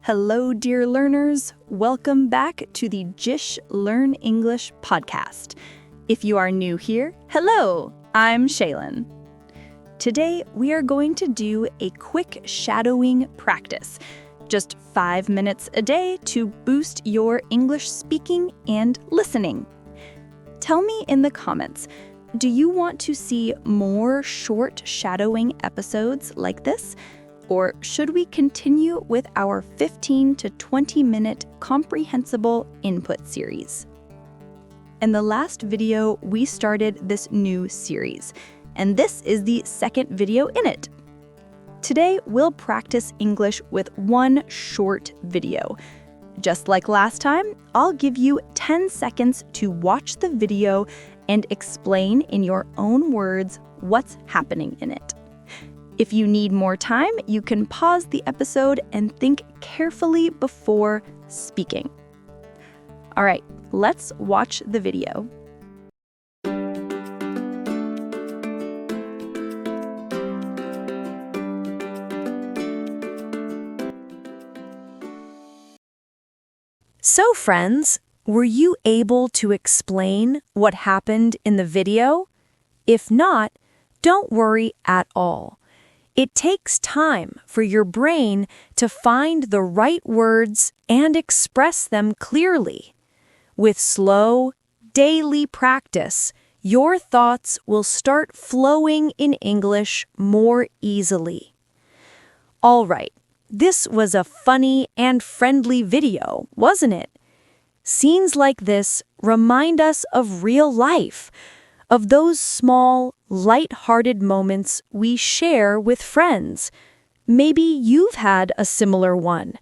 Hello, dear learners. Welcome back to the JISH Learn English podcast. If you are new here, hello, I'm Shaylin. Today, we are going to do a quick shadowing practice. Just 5 minutes a day to boost your English speaking and listening. Tell me in the comments, do you want to see more short shadowing episodes like this? Or should we continue with our 15 to 20 minute comprehensible input series? In the last video, we started this new series, and this is the second video in it. Today, we'll practice English with one short video. Just like last time, I'll give you 10 seconds to watch the video and explain in your own words what's happening in it. If you need more time, you can pause the episode and think carefully before speaking. All right, let's watch the video. So friends, were you able to explain what happened in the video? If not, don't worry at all. It takes time for your brain to find the right words and express them clearly. With slow, daily practice, your thoughts will start flowing in English more easily. All right, this was a funny and friendly video, wasn't it? Scenes like this remind us of real life, of those small, light-hearted moments we share with friends. Maybe you've had a similar one,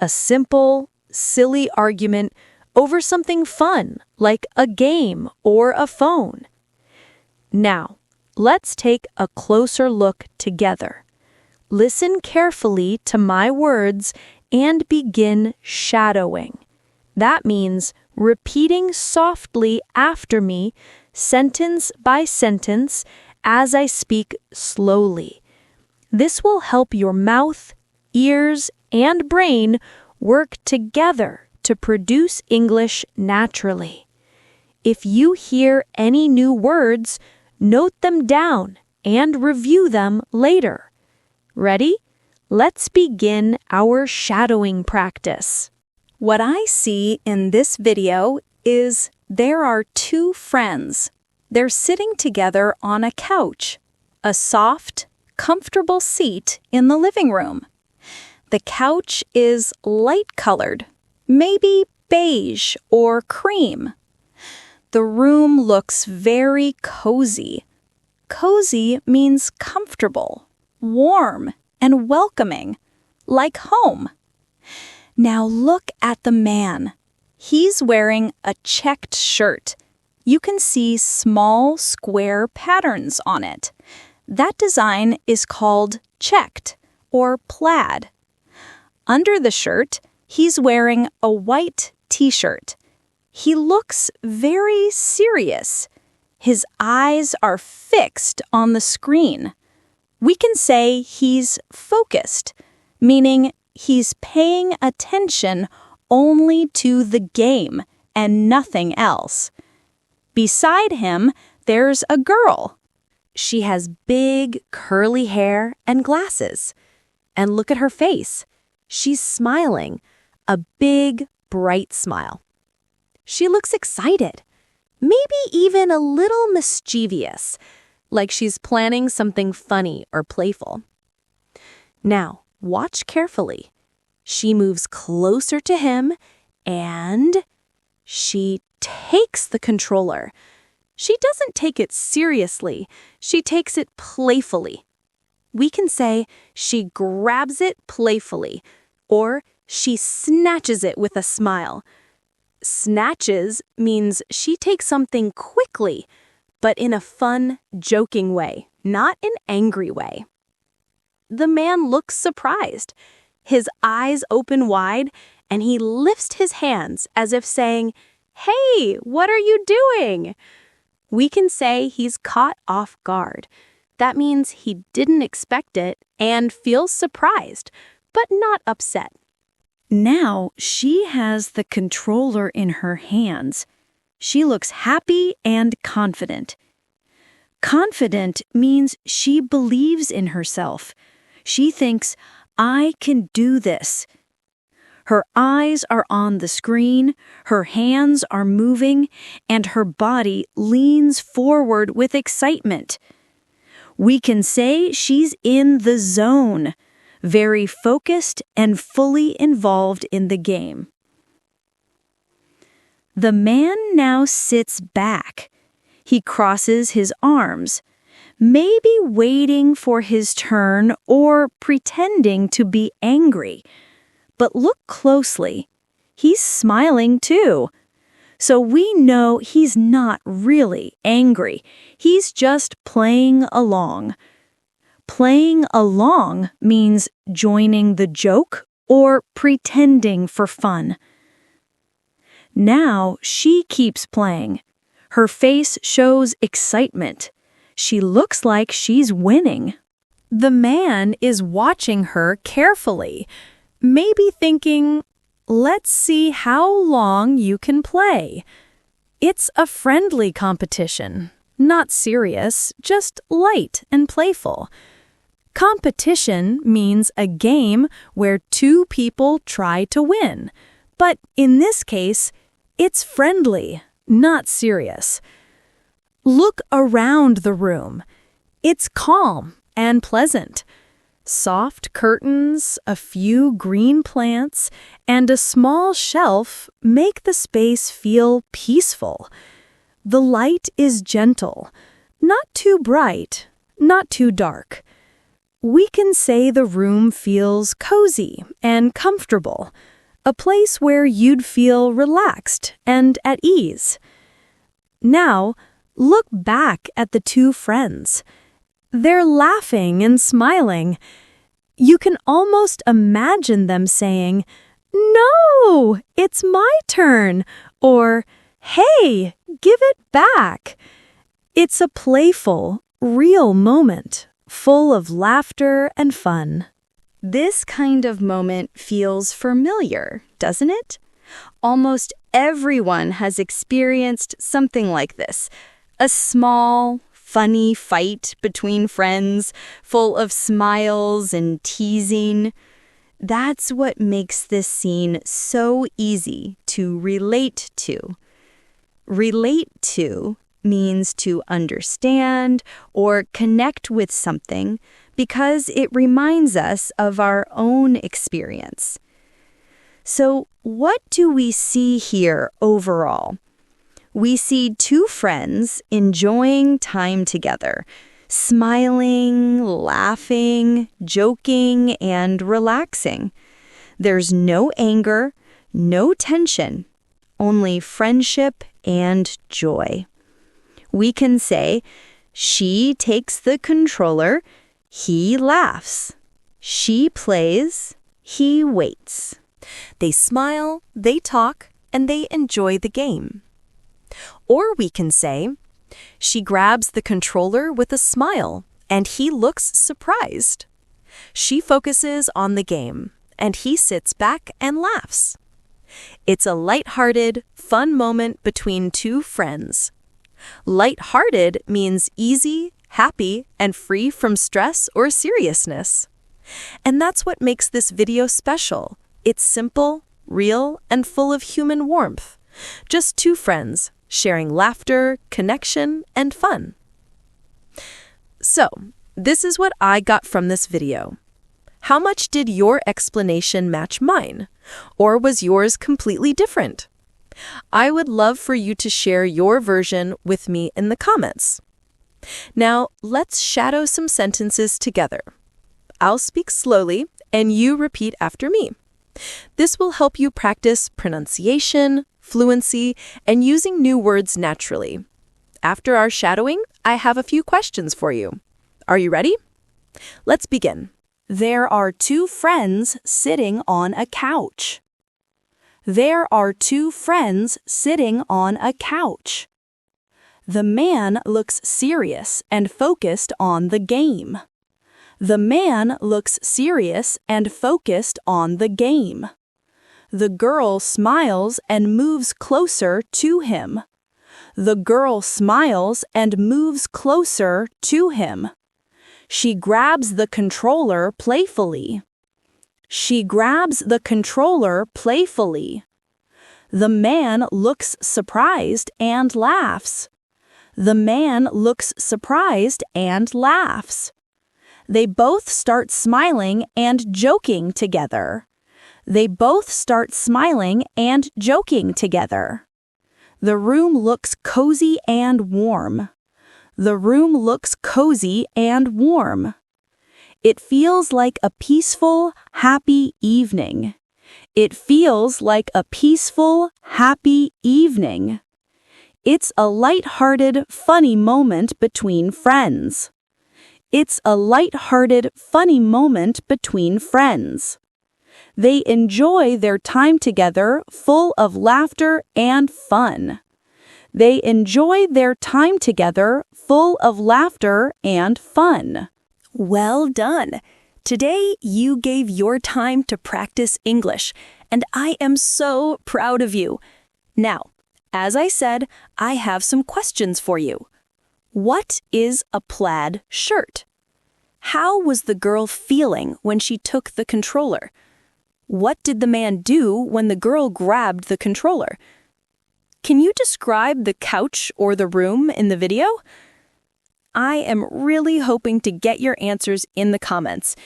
a simple, silly argument over something fun, like a game or a phone. Now, let's take a closer look together. Listen carefully to my words and begin shadowing. That means repeating softly after me, sentence by sentence, as I speak slowly. This will help your mouth, ears, and brain work together to produce English naturally. If you hear any new words, note them down and review them later. Ready? Let's begin our shadowing practice. What I see in this video is there are two friends. They're sitting together on a couch, a soft, comfortable seat in the living room. The couch is light-colored, maybe beige or cream. The room looks very cozy. Cozy means comfortable, warm, and welcoming, like home. Now look at the man. He's wearing a checked shirt. You can see small square patterns on it. That design is called checked or plaid. Under the shirt, he's wearing a white t-shirt. He looks very serious. His eyes are fixed on the screen. We can say he's focused, meaning he's paying attention only to the game and nothing else. Beside him, there's a girl. She has big, curly hair and glasses. And look at her face. She's smiling, a big, bright smile. She looks excited, maybe even a little mischievous, like she's planning something funny or playful. Now, watch carefully. She moves closer to him and she takes the controller. She doesn't take it seriously. She takes it playfully. We can say she grabs it playfully or she snatches it with a smile. Snatches means she takes something quickly, but in a fun, joking way, not an angry way. The man looks surprised. His eyes open wide, and he lifts his hands as if saying, "Hey, what are you doing?" We can say he's caught off guard. That means he didn't expect it and feels surprised, but not upset. Now she has the controller in her hands. She looks happy and confident. Confident means she believes in herself. She thinks, I can do this. Her eyes are on the screen, her hands are moving, and her body leans forward with excitement. We can say she's in the zone, very focused and fully involved in the game. The man now sits back. He crosses his arms, maybe waiting for his turn or pretending to be angry. But look closely. He's smiling too. So we know he's not really angry. He's just playing along. Playing along means joining the joke or pretending for fun. Now she keeps playing. Her face shows excitement. She looks like she's winning. The man is watching her carefully, maybe thinking, let's see how long you can play. It's a friendly competition, not serious, just light and playful. Competition means a game where two people try to win, but in this case, it's friendly, not serious. Look around the room. It's calm and pleasant. Soft curtains, a few green plants, and a small shelf make the space feel peaceful. The light is gentle, not too bright, not too dark. We can say the room feels cozy and comfortable, a place where you'd feel relaxed and at ease. Now, look back at the two friends. They're laughing and smiling. You can almost imagine them saying, "No, it's my turn," or "Hey, give it back." It's a playful, real moment, full of laughter and fun. This kind of moment feels familiar, doesn't it? Almost everyone has experienced something like this. A small, funny fight between friends, full of smiles and teasing. That's what makes this scene so easy to relate to. Relate to means to understand or connect with something because it reminds us of our own experience. So, what do we see here overall? We see two friends enjoying time together, smiling, laughing, joking, and relaxing. There's no anger, no tension, only friendship and joy. We can say, she takes the controller, he laughs. She plays, he waits. They smile, they talk, and they enjoy the game. Or we can say, she grabs the controller with a smile, and he looks surprised. She focuses on the game, and he sits back and laughs. It's a lighthearted, fun moment between two friends. Lighthearted means easy, happy, and free from stress or seriousness. And that's what makes this video special. It's simple, real, and full of human warmth. Just two friends sharing laughter, connection, and fun. So, this is what I got from this video. How much did your explanation match mine? Or was yours completely different? I would love for you to share your version with me in the comments. Now, let's shadow some sentences together. I'll speak slowly, and you repeat after me. This will help you practice pronunciation, fluency, and using new words naturally. After our shadowing, I have a few questions for you. Are you ready? Let's begin. There are two friends sitting on a couch. There are two friends sitting on a couch. The man looks serious and focused on the game. The man looks serious and focused on the game. The girl smiles and moves closer to him. The girl smiles and moves closer to him. She grabs the controller playfully. She grabs the controller playfully. The man looks surprised and laughs. The man looks surprised and laughs. They both start smiling and joking together. They both start smiling and joking together. The room looks cozy and warm. The room looks cozy and warm. It feels like a peaceful, happy evening. It feels like a peaceful, happy evening. It's a light-hearted, funny moment between friends. It's a light-hearted, funny moment between friends. They enjoy their time together full of laughter and fun. They enjoy their time together full of laughter and fun. Well done! Today, you gave your time to practice English, and I am so proud of you. Now, as I said, I have some questions for you. What is a plaid shirt? How was the girl feeling when she took the controller? What did the man do when the girl grabbed the controller? Can you describe the couch or the room in the video? I am really hoping to get your answers in the comments.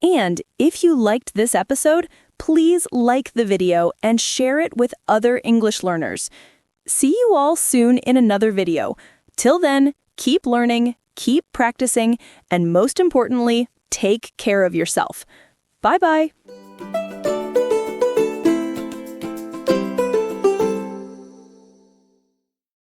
And if you liked this episode, please like the video and share it with other English learners. See you all soon in another video. Till then, keep learning, keep practicing, and most importantly, take care of yourself. Bye-bye.